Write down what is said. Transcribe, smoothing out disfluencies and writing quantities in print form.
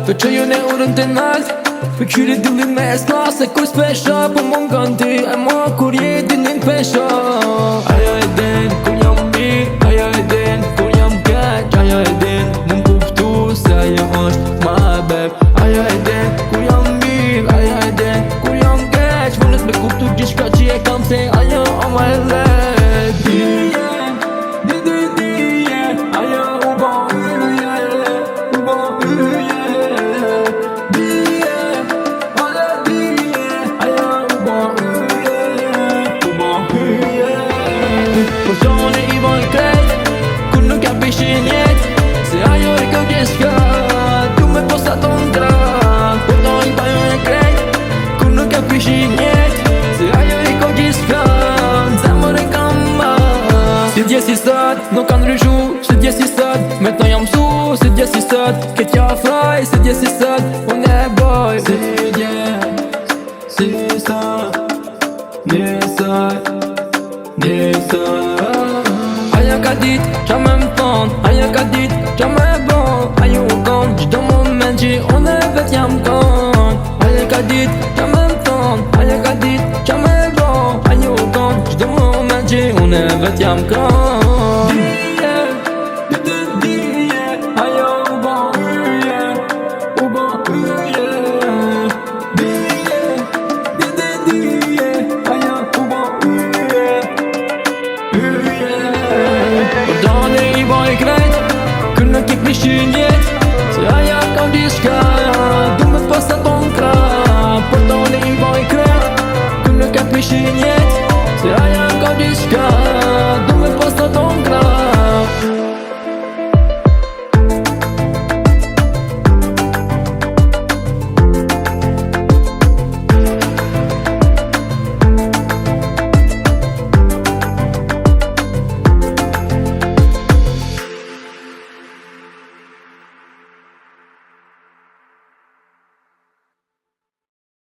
Për që ju ne urën të nalt Për kyri dillin me esna Se kur s'pesha Po më ngan ty E ma kur je dinin pesha Aja e din kur jam mirë Aja e din kur jam keq Aja e din më kuptu Se ajo është ma beb Aja e din kur jam mirë Aja e din kur jam keq Më nës me kuptu gjithka që e kam Se ajo o ma e let Po qone i boj krejt Kur nuk jam pishin jet Se ajo e kjo gjithka Du me posa ton dra Po do i bajo e krejt Kur nuk jam pishin jet Se ajo e kjo gjithka Zemër e kam ma Si dje si sat Nuk kanë ryshu Si dje si sat Me të jam su Si dje si sat Ket ja fraj Si dje si sat Unë e boj Si dje Si sat Nisa Aja ka dit qa me më thon Aja ka dit qa me bon Ajo u kon gjdo moment që unë e vet jam kon Aja ka dit qa me më thon Aja ka dit qa me bon Ajo u kon gjdo moment që unë e vet jam kon Dije Ajo u bon U bon Por dane i boj krejt Kër nuk i pishin jet Se aja ka gjithka